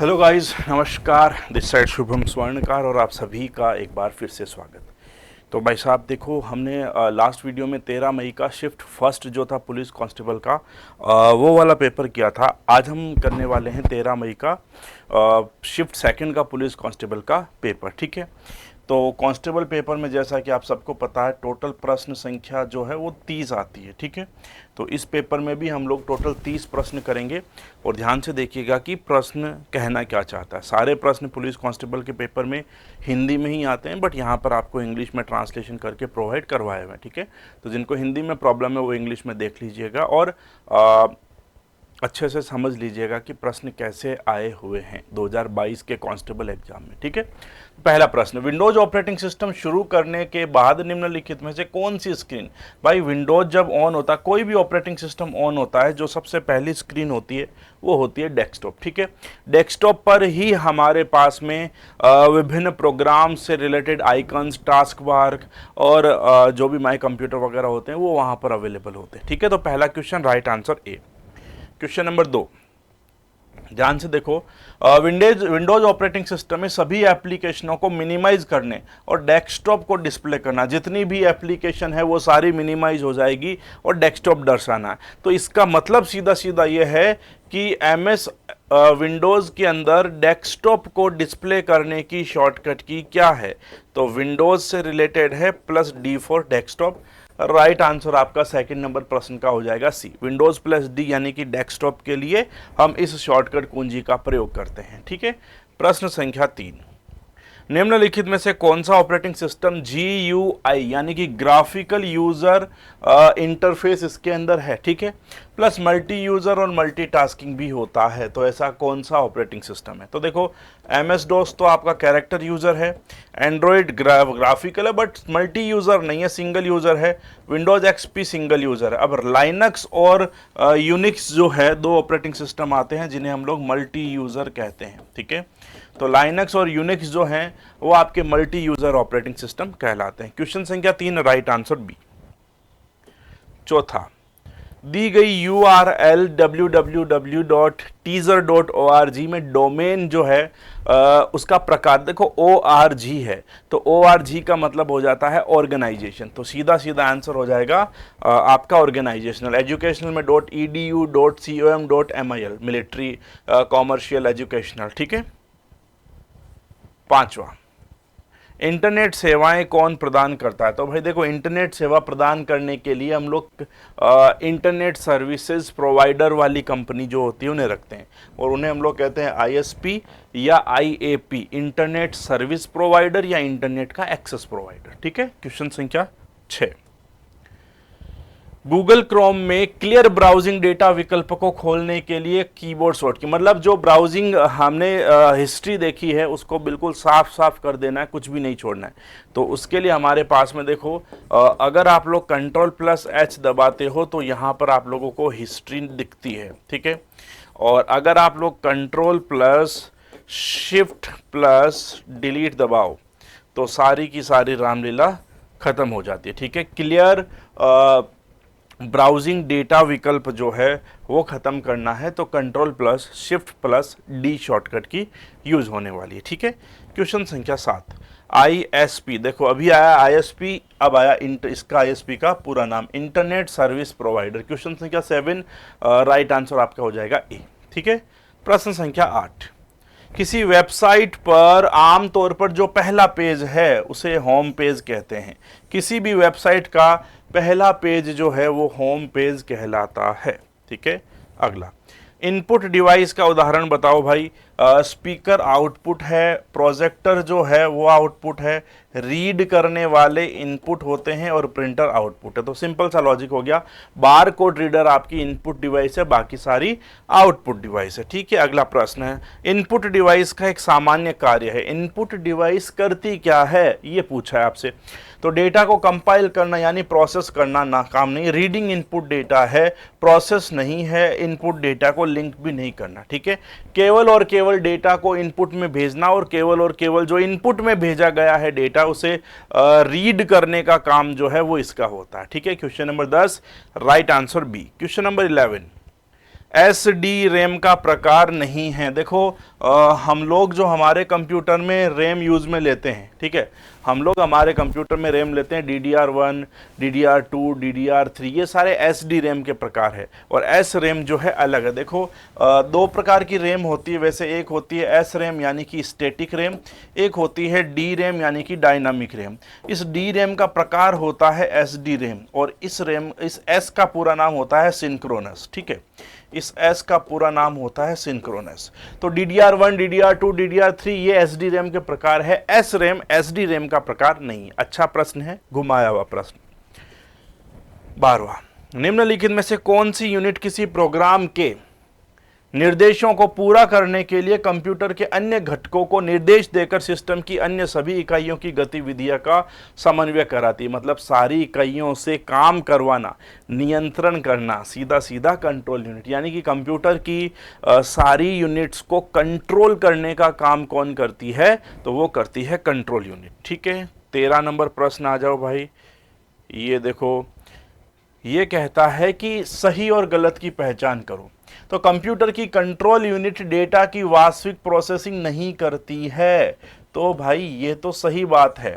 Hello guys, नमस्कार। This side Shubham स्वर्णकार और आप सभी का एक बार फिर से स्वागत। तो भाई साहब देखो, हमने लास्ट वीडियो में 13 मई का शिफ्ट फर्स्ट जो था पुलिस कांस्टेबल का वो वाला पेपर किया था। आज हम करने वाले हैं 13 मई का शिफ्ट सेकंड का पुलिस कांस्टेबल का पेपर। ठीक है, तो कांस्टेबल पेपर में जैसा कि आप सबको पता है टोटल प्रश्न संख्या जो है वो 30 आती है। ठीक है, तो इस पेपर में भी हम लोग टोटल 30 प्रश्न करेंगे और ध्यान से देखिएगा कि प्रश्न कहना क्या चाहता है। सारे प्रश्न पुलिस कांस्टेबल के पेपर में हिंदी में ही आते हैं, बट यहाँ पर आपको इंग्लिश में ट्रांसलेशन करके प्रोवाइड करवाए हुए हैं। ठीक है, तो जिनको हिंदी में प्रॉब्लम है वो इंग्लिश में देख लीजिएगा और अच्छे से समझ लीजिएगा कि प्रश्न कैसे आए हुए हैं 2022 के कांस्टेबल एग्जाम में। ठीक है, पहला प्रश्न, विंडोज ऑपरेटिंग सिस्टम शुरू करने के बाद निम्नलिखित में से कौन सी स्क्रीन, भाई विंडोज जब ऑन होता है, कोई भी ऑपरेटिंग सिस्टम ऑन होता है, जो सबसे पहली स्क्रीन होती है वो होती है डेस्कटॉप। ठीक है, डेस्कटॉप पर ही हमारे पास में विभिन्न प्रोग्राम से रिलेटेड आइकन्स, टास्क बार और जो भी माई कंप्यूटर वगैरह होते हैं वो वहाँ पर अवेलेबल होते हैं। ठीक है, तो पहला question right answer A. Question number 2, ध्यान से देखो, विंडोज ऑपरेटिंग सिस्टम में सभी एप्लीकेशनों को मिनिमाइज करने और डेस्कटॉप को डिस्प्ले करना, जितनी भी एप्लीकेशन है वो सारी मिनिमाइज हो जाएगी और डेस्कटॉप दर्शाना है। तो इसका मतलब सीधा सीधा ये है कि एमएस विंडोज़ के अंदर डेस्कटॉप को डिस्प्ले करने की शॉर्टकट की क्या है, तो विंडोज़ से रिलेटेड है +D for desktop. Right answer आपका सेकंड नंबर प्रश्न का हो जाएगा सी, विंडोज +D यानी कि डेस्कटॉप के लिए हम इस शॉर्टकट कुंजी का प्रयोग करते हैं। ठीक है, प्रश्न संख्या 3, निम्नलिखित में से कौन सा ऑपरेटिंग सिस्टम GUI यानी कि ग्राफिकल यूजर इंटरफेस इसके अंदर है। ठीक है, प्लस मल्टी यूजर और मल्टीटास्किंग भी होता है, तो ऐसा कौन सा ऑपरेटिंग सिस्टम है। तो देखो, MS DOS तो आपका कैरेक्टर यूजर है, एंड्रॉयड ग्राफिकल है बट मल्टी यूजर नहीं है, सिंगल यूजर है, विंडोज XP सिंगल यूजर है। अब लाइनक्स और यूनिक्स जो है दो ऑपरेटिंग सिस्टम आते हैं जिन्हें हम लोग मल्टी यूजर कहते हैं। ठीक है, तो लाइनक्स और यूनिक्स जो हैं वो आपके मल्टी यूजर ऑपरेटिंग सिस्टम कहलाते हैं। क्वेश्चन संख्या 3 राइट आंसर बी। चौथा, दी गई URL www.teaser.org में डोमेन जो है उसका प्रकार देखो ORG है, तो ORG का मतलब हो जाता है ऑर्गेनाइजेशन, तो सीधा सीधा आंसर हो जाएगा आपका ऑर्गेनाइजेशनल। एजुकेशनल में .edu, .com, .mil, military, commercial, educational. ठीक है, पांचवा, इंटरनेट सेवाएं कौन प्रदान करता है। तो भाई देखो, इंटरनेट सेवा प्रदान करने के लिए हम लोग इंटरनेट सर्विसेज प्रोवाइडर वाली कंपनी जो होती है उन्हें रखते हैं और उन्हें हम लोग कहते हैं ISP या IAP, इंटरनेट सर्विस प्रोवाइडर या इंटरनेट का एक्सेस प्रोवाइडर। ठीक है, क्वेश्चन संख्या 6, गूगल क्रोम में क्लियर ब्राउजिंग डेटा विकल्प को खोलने के लिए कीबोर्ड शॉर्टकट, मतलब जो ब्राउजिंग हमने हिस्ट्री देखी है उसको बिल्कुल साफ साफ कर देना है, कुछ भी नहीं छोड़ना है। तो उसके लिए हमारे पास में देखो, अगर आप लोग Ctrl+H दबाते हो तो यहाँ पर आप लोगों को हिस्ट्री दिखती है। ठीक है, और अगर आप लोग Ctrl+Shift+Delete दबाओ तो सारी की सारी रामलीला खत्म हो जाती है। ठीक है, क्लियर ब्राउजिंग डेटा विकल्प जो है वो ख़त्म करना है तो Ctrl+Shift+D शॉर्टकट की यूज़ होने वाली है। ठीक है, क्वेश्चन संख्या 7, ISP, देखो अभी आया ISP, अब आया इसका ISP का पूरा नाम इंटरनेट सर्विस प्रोवाइडर। क्वेश्चन संख्या 7 राइट आंसर आपका हो जाएगा ए। ठीक है, प्रश्न संख्या 8, किसी वेबसाइट पर आमतौर पर जो पहला पेज है उसे होम पेज कहते हैं। किसी भी वेबसाइट का पहला पेज जो है वो होम पेज कहलाता है। ठीक है, अगला, इनपुट डिवाइस का उदाहरण बताओ भाई। स्पीकर आउटपुट है, प्रोजेक्टर जो है वो आउटपुट है, रीड करने वाले इनपुट होते हैं और प्रिंटर आउटपुट है। तो सिंपल सा लॉजिक हो गया, बार कोड रीडर आपकी इनपुट डिवाइस है, बाकी सारी आउटपुट डिवाइस है। ठीक है, अगला प्रश्न है, इनपुट डिवाइस का एक सामान्य कार्य है। इनपुट डिवाइस करती क्या है ये पूछा है आपसे, तो डेटा को कंपाइल करना यानी प्रोसेस करना ना काम नहीं, रीडिंग इनपुट डेटा है, प्रोसेस नहीं है, इनपुट डेटा को लिंक भी नहीं करना। ठीक है, केवल और केवल डेटा को इनपुट में भेजना और केवल जो इनपुट में भेजा गया है डेटा उसे रीड करने का काम जो है वो इसका होता है। ठीक है, question number 10 right answer B. Question number 11, S D RAM का प्रकार नहीं है। देखो हम लोग जो हमारे कंप्यूटर में रैम यूज़ में लेते हैं, ठीक है, हम लोग हमारे कंप्यूटर में रैम लेते हैं DDR1, DDR2, DDR3, ये सारे एस डी रैम के प्रकार है। और एस रैम जो है अलग है। देखो दो प्रकार की रैम होती है वैसे, एक होती है एस रैम यानी कि स्टैटिक रैम, एक होती है डी रैम यानी कि डायनामिक रैम। इस डी रैम का प्रकार होता है एस डी रैम, और इस एस का पूरा नाम होता है सिंक्रोनस, ठीक है, इस एस का पूरा नाम होता है सिंक्रोनस। तो DDR1, DDR2, DDR3 ये एस डी रैम के प्रकार है। S RAM S D RAM का प्रकार नहीं। अच्छा प्रश्न है, घुमाया हुआ प्रश्न। 12वां, निम्नलिखित में से कौन सी यूनिट किसी प्रोग्राम के निर्देशों को पूरा करने के लिए कंप्यूटर के अन्य घटकों को निर्देश देकर सिस्टम की अन्य सभी इकाइयों की गतिविधियों का समन्वय कराती है। मतलब सारी इकाइयों से काम करवाना, नियंत्रण करना, सीधा सीधा कंट्रोल यूनिट। यानी कि कंप्यूटर की सारी यूनिट्स को कंट्रोल करने का काम कौन करती है? तो वो करती है कंट्रोल यूनिट, ठीक है। 13 नंबर प्रश्न आ जाओ भाई। ये देखो, ये कहता है कि सही और गलत की पहचान करो। तो कंप्यूटर की कंट्रोल यूनिट डेटा की वास्तविक प्रोसेसिंग नहीं करती है। तो भाई ये तो सही बात है,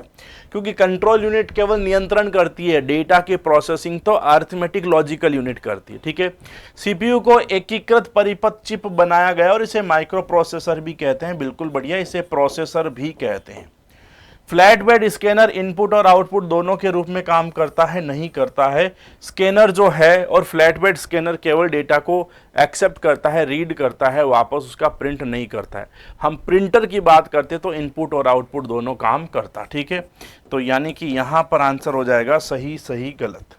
क्योंकि कंट्रोल यूनिट केवल नियंत्रण करती है, डेटा की प्रोसेसिंग तो अरिथमेटिक लॉजिकल यूनिट करती है, ठीक है। सीपीयू को एकीकृत परिपथ चिप बनाया गया और इसे माइक्रो प्रोसेसर भी कहते हैं। बिल्कुल बढ़िया, इसे प्रोसेसर भी कहते हैं। फ्लैट बेड स्कैनर इनपुट और आउटपुट दोनों के रूप में काम करता है? नहीं करता है। स्कैनर जो है और फ्लैट बेड स्कैनर केवल डेटा को एक्सेप्ट करता है, रीड करता है, वापस उसका प्रिंट नहीं करता है। हम प्रिंटर की बात करते तो इनपुट और आउटपुट दोनों काम करता, ठीक है। तो यानी कि यहां पर आंसर हो जाएगा सही सही गलत,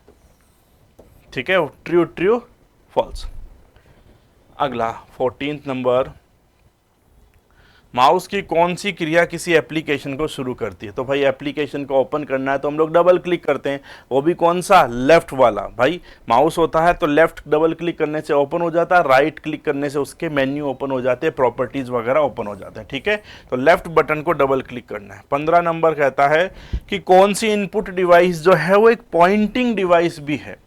ठीक है, ट्रू ट्रू फॉल्स। अगला 14 नंबर, माउस की कौन सी क्रिया किसी एप्लीकेशन को शुरू करती है? तो भाई एप्लीकेशन को ओपन करना है तो हम लोग डबल क्लिक करते हैं, वो भी कौन सा? लेफ्ट वाला। भाई माउस होता है तो लेफ्ट डबल क्लिक करने से ओपन हो जाता है, राइट क्लिक करने से उसके मेन्यू ओपन हो जाते हैं, प्रॉपर्टीज वगैरह ओपन हो जाते हैं, ठीक है। तो लेफ्ट बटन को डबल क्लिक करना है। 15 नंबर कहता है कि कौन सी इनपुट डिवाइस जो है वो एक पॉइंटिंग डिवाइस भी है?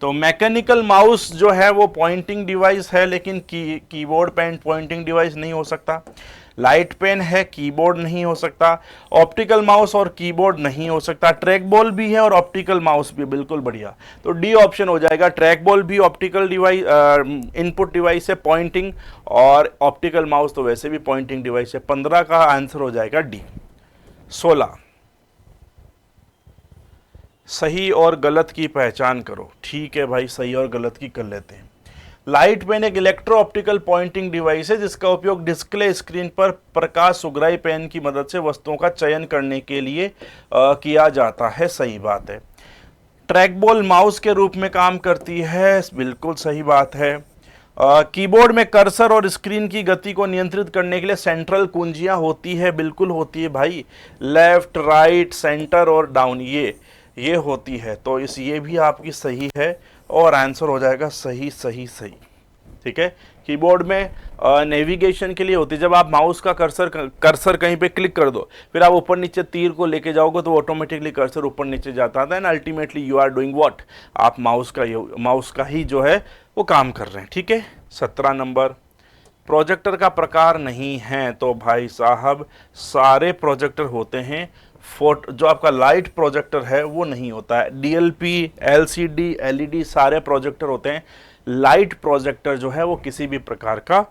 तो मैकेनिकल माउस जो है वो पॉइंटिंग डिवाइस है, लेकिन कीबोर्ड पेन पॉइंटिंग डिवाइस नहीं हो सकता। लाइट पेन है, कीबोर्ड नहीं हो सकता। ऑप्टिकल माउस और कीबोर्ड नहीं हो सकता। ट्रैक बॉल भी है और ऑप्टिकल माउस भी। बिल्कुल बढ़िया, तो डी ऑप्शन हो जाएगा। ट्रैक बॉल भी ऑप्टिकल डिवाइस, इनपुट डिवाइस है पॉइंटिंग, और ऑप्टिकल माउस तो वैसे भी पॉइंटिंग डिवाइस है। 15 का आंसर हो जाएगा डी। 16, सही और गलत की पहचान करो। ठीक है भाई, सही और गलत की कर लेते हैं। लाइट पेन एक इलेक्ट्रो ऑप्टिकल पॉइंटिंग डिवाइस है जिसका उपयोग डिस्प्ले स्क्रीन पर प्रकाश सुगराई पेन की मदद से वस्तुओं का चयन करने के लिए किया जाता है। सही बात है। ट्रैक बॉल माउस के रूप में काम करती है। बिल्कुल सही बात है। कीबोर्ड में कर्सर और स्क्रीन की गति को नियंत्रित करने के लिए सेंट्रल कुंजियां होती है। बिल्कुल होती है भाई, लेफ्ट, राइट, सेंटर और डाउन, ये होती है। तो ये भी आपकी सही है और आंसर हो जाएगा सही सही सही। ठीक है। कीबोर्ड में नेविगेशन के लिए होती है। जब आप माउस का कर्सर कहीं पे क्लिक कर दो, फिर आप ऊपर नीचे तीर को लेके जाओगे तो ऑटोमेटिकली कर्सर ऊपर नीचे जाता है, and ultimately you are doing what, आप माउस का ही जो है वो काम कर रहे हैं। ठीक है। 17 नंबर, प्रोजेक्टर का प्रकार नहीं है। तो भाई साहब सारे प्रोजेक्टर होते हैं। जो आपका लाइट प्रोजेक्टर है वो नहीं होता है। DLP, LCD, LED सारे प्रोजेक्टर होते हैं। लाइट प्रोजेक्टर जो है वो किसी भी प्रकार का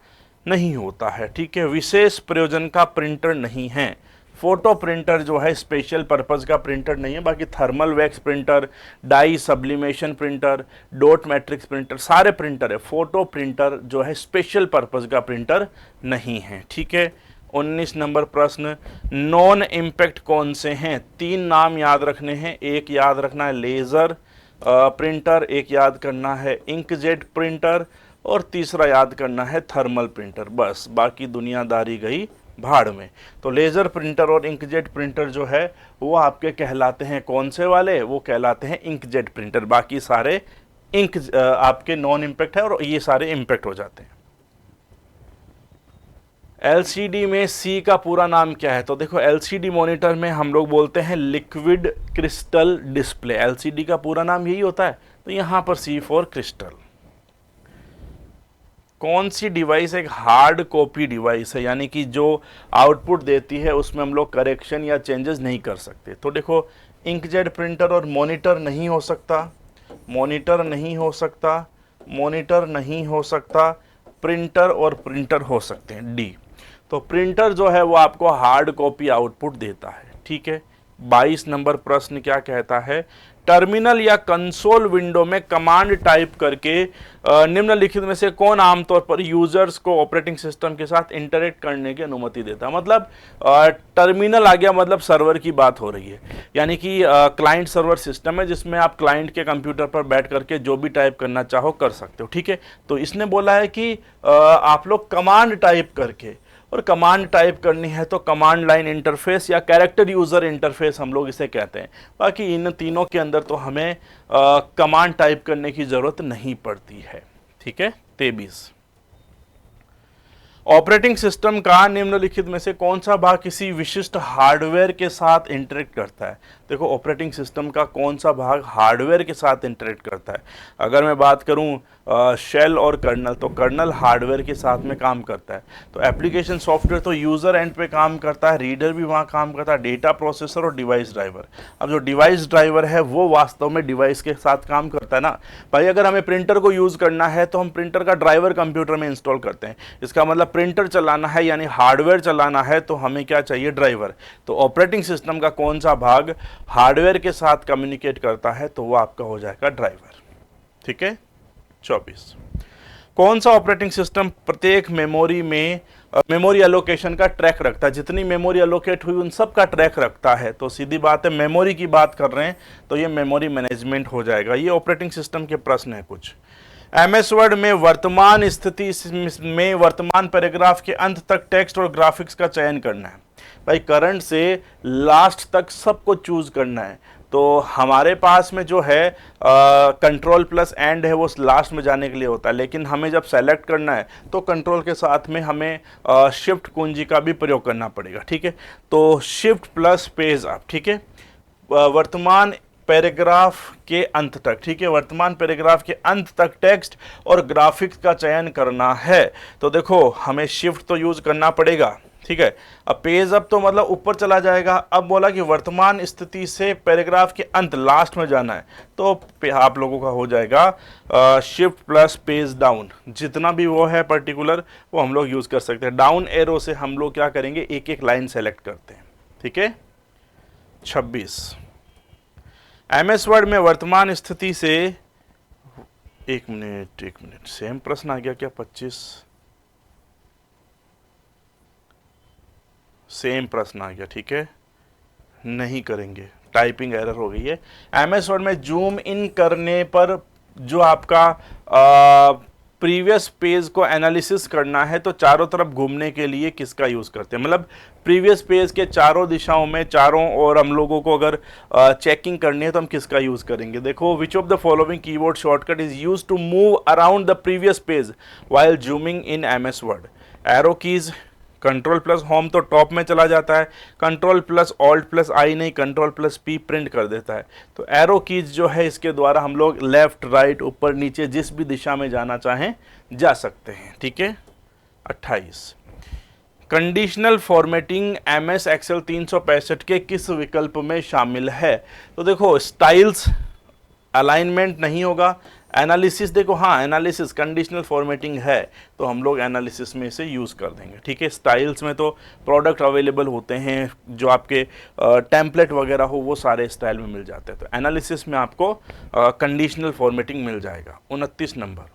नहीं होता है। ठीक है। विशेष प्रयोजन का प्रिंटर नहीं है। फोटो प्रिंटर जो है स्पेशल पर्पस का प्रिंटर नहीं है। बाकी thermal wax printer, dye sublimation printer, dot matrix printer सारे प्रिंटर है। फोटो प्रिंटर जो है स्पेशल पर्पस का प्रिंटर नहीं है। ठीक है। 19 नंबर प्रश्न, नॉन इम्पैक्ट कौन से हैं? 3 नाम याद रखने हैं। एक याद रखना है लेज़र प्रिंटर, एक याद करना है इंकजेट प्रिंटर, और तीसरा याद करना है थर्मल प्रिंटर। बस, बाकी दुनियादारी गई भाड़ में। तो लेज़र प्रिंटर और इंकजेट प्रिंटर जो है वो आपके कहलाते हैं कौन से वाले? वो कहलाते हैं इंकजेट प्रिंटर। बाकी सारे आपके नॉन इम्पैक्ट है और ये सारे इम्पैक्ट हो जाते हैं। LCD में C का पूरा नाम क्या है? तो देखो LCD मॉनिटर में हम लोग बोलते हैं लिक्विड क्रिस्टल डिस्प्ले। LCD का पूरा नाम यही होता है। तो यहां पर C फॉर क्रिस्टल। कौन सी डिवाइस एक हार्ड कॉपी डिवाइस है, यानी कि जो आउटपुट देती है उसमें हम लोग करेक्शन या चेंजेस नहीं कर सकते। तो देखो, इंकजेट प्रिंटर और मॉनिटर नहीं हो सकता, मॉनिटर नहीं हो सकता, मॉनिटर नहीं हो सकता, प्रिंटर और प्रिंटर हो सकते हैं, डी। तो प्रिंटर जो है वो आपको हार्ड कॉपी आउटपुट देता है, ठीक है। 22 नंबर प्रश्न क्या कहता है, टर्मिनल या कंसोल विंडो में कमांड टाइप करके निम्नलिखित में से कौन आमतौर पर यूजर्स को ऑपरेटिंग सिस्टम के साथ इंटरेक्ट करने की अनुमति देता है। मतलब टर्मिनल आ गया, मतलब सर्वर की बात हो रही है, यानी कि क्लाइंट सर्वर सिस्टम है जिसमें आप क्लाइंट के कंप्यूटर पर बैठ करके जो भी टाइप करना चाहो कर सकते हो, ठीक है। तो इसने बोला है कि आप लोग कमांड टाइप करके, और कमांड टाइप करनी है तो कमांड लाइन इंटरफेस या कैरेक्टर यूज़र इंटरफेस हम लोग इसे कहते हैं। बाकी इन तीनों के अंदर तो हमें कमांड टाइप करने की ज़रूरत नहीं पड़ती है, ठीक है। 23, ऑपरेटिंग सिस्टम का निम्नलिखित में से कौन सा भाग किसी विशिष्ट हार्डवेयर के साथ इंटरेक्ट करता है। देखो, ऑपरेटिंग सिस्टम का कौन सा भाग हार्डवेयर के साथ इंटरेक्ट करता है। अगर मैं बात करूं शेल और कर्नल, तो कर्नल हार्डवेयर के साथ में काम करता है। तो एप्लीकेशन सॉफ्टवेयर तो यूज़र एंड पे काम करता है, रीडर भी वहाँ काम करता है, डेटा प्रोसेसर और डिवाइस ड्राइवर। अब जो डिवाइस ड्राइवर है वो वास्तव में डिवाइस के साथ काम करता है ना भाई। अगर हमें प्रिंटर को यूज़ करना है तो हम प्रिंटर का ड्राइवर कंप्यूटर में इंस्टॉल करते हैं। इसका मतलब प्रिंटर चलाना है यानी हार्डवेयर चलाना है तो हमें क्या चाहिए, ड्राइवर। तो ऑपरेटिंग सिस्टम का कौन सा भाग हार्डवेयर के साथ कम्युनिकेट करता है, तो वो आपका हो जाएगा ड्राइवर, ठीक है। 24, कौन सा ऑपरेटिंग सिस्टम प्रत्येक मेमोरी में मेमोरी एलोकेशन का ट्रैक रखता है, जितनी मेमोरी एलोकेट हुई उन सब का ट्रैक रखता है। तो सीधी बात है, मेमोरी की बात कर रहे हैं तो ये मेमोरी मैनेजमेंट हो जाएगा। ये ऑपरेटिंग सिस्टम के प्रश्न है कुछ। एमएस वर्ड में वर्तमान स्थिति में वर्तमान पैराग्राफ के अंत तक टेक्स्ट और ग्राफिक्स का चयन करना है। भाई करंट से लास्ट तक सबको चूज करना है। तो हमारे पास में जो है कंट्रोल प्लस एंड है वो लास्ट में जाने के लिए होता है, लेकिन हमें जब सेलेक्ट करना है तो कंट्रोल के साथ में हमें शिफ्ट कुंजी का भी प्रयोग करना पड़ेगा, ठीक है। तो शिफ्ट प्लस पेज अप, ठीक है, वर्तमान पैराग्राफ के अंत तक, ठीक है, वर्तमान पैराग्राफ के अंत तक टेक्स्ट और ग्राफिक्स का चयन करना है। तो देखो, हमें शिफ्ट तो यूज करना पड़ेगा, ठीक है। अब पेज अप तो मतलब ऊपर चला जाएगा। अब बोला कि वर्तमान स्थिति से पैराग्राफ के अंत लास्ट में जाना है, तो आप लोगों का हो जाएगा शिफ्ट प्लस पेज डाउन। जितना भी वो है पर्टिकुलर वो हम लोग यूज कर सकते हैं। डाउन एरो से हम लोग क्या करेंगे, एक एक लाइन सेलेक्ट करते हैं, ठीक है। 26, एमएस वर्ड में वर्तमान स्थिति से एक मिनट सेम प्रश्न आ गया क्या। 25 सेम प्रश्न आ गया, ठीक है, नहीं करेंगे, टाइपिंग एरर हो गई है। एमएस वर्ड में जूम इन करने पर जो आपका प्रीवियस पेज को एनालिसिस करना है तो चारों तरफ घूमने के लिए किसका यूज़ करते हैं। मतलब प्रीवियस पेज के चारों दिशाओं में, चारों और हम लोगों को अगर चेकिंग करनी है तो हम किसका यूज़ करेंगे। देखो, which of the following keyboard shortcut is use to move around the previous page while zooming in MS Word. Arrow keys, control plus home तो टॉप में चला जाता है, control plus alt plus I नहीं, control plus P print कर देता है। तो एरो कीज जो है इसके द्वारा हम लोग लेफ्ट राइट ऊपर नीचे जिस भी दिशा में जाना चाहें जा सकते हैं, ठीक है। 28, कंडीशनल फॉर्मेटिंग एमएस एक्सेल 365 के किस विकल्प में शामिल है। तो देखो, स्टाइल्स अलाइनमेंट नहीं होगा, एनालिसिस, देखो हाँ एनालिसिस कंडीशनल फॉर्मेटिंग है तो हम लोग एनालिसिस में इसे यूज़ कर देंगे, ठीक है। स्टाइल्स में तो प्रोडक्ट अवेलेबल होते हैं, जो आपके टेम्पलेट वगैरह हो वो सारे स्टाइल में मिल जाते हैं। तो एनालिसिस में आपको कंडीशनल फॉर्मेटिंग मिल जाएगा। 29 नंबर,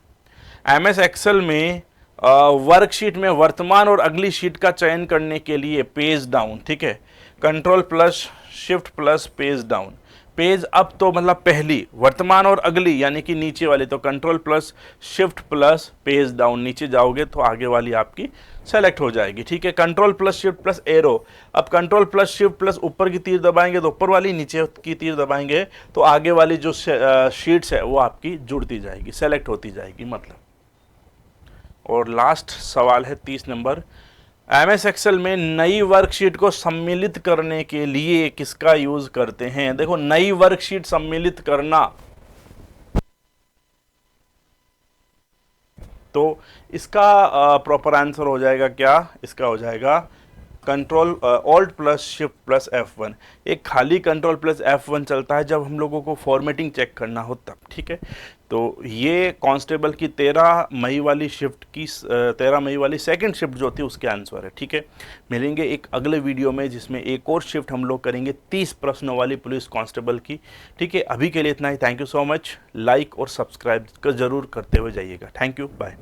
एमएस एक्सेल में वर्कशीट में वर्तमान और अगली शीट का चयन करने के लिए पेज डाउन, ठीक है, control plus shift plus page down. Page up तो मतलब पहली, वर्तमान और अगली यानी कि नीचे वाली, तो control plus shift plus page down, नीचे जाओगे तो आगे वाली आपकी सेलेक्ट हो जाएगी, ठीक है। Control plus shift plus arrow, अब कंट्रोल प्लस शिफ्ट प्लस ऊपर की तीर दबाएंगे तो ऊपर वाली, नीचे की तीर दबाएंगे तो आगे वाली जो शीट्स है वो आपकी जुड़ती जाएगी, सेलेक्ट होती जाएगी मतलब। और लास्ट सवाल है 30 नंबर, एमएस एक्सेल में नई वर्कशीट को सम्मिलित करने के लिए किसका यूज करते हैं। देखो, नई वर्कशीट सम्मिलित करना, तो इसका प्रॉपर आंसर हो जाएगा क्या, इसका हो जाएगा control alt plus shift plus F1। एक खाली कंट्रोल प्लस F1 चलता है जब हम लोगों को फॉर्मेटिंग चेक करना हो तब, ठीक है। तो ये कांस्टेबल की 13 मई वाली शिफ्ट की 13 मई वाली सेकंड शिफ्ट जो थी उसके आंसर है, ठीक है। मिलेंगे एक अगले वीडियो में जिसमें एक और शिफ्ट हम लोग करेंगे 30 प्रश्नों वाली पुलिस कांस्टेबल की, ठीक है। अभी के लिए इतना ही। Thank you so much. Like और सब्सक्राइब ज़रूर करते हुए जाइएगा। Thank you, bye.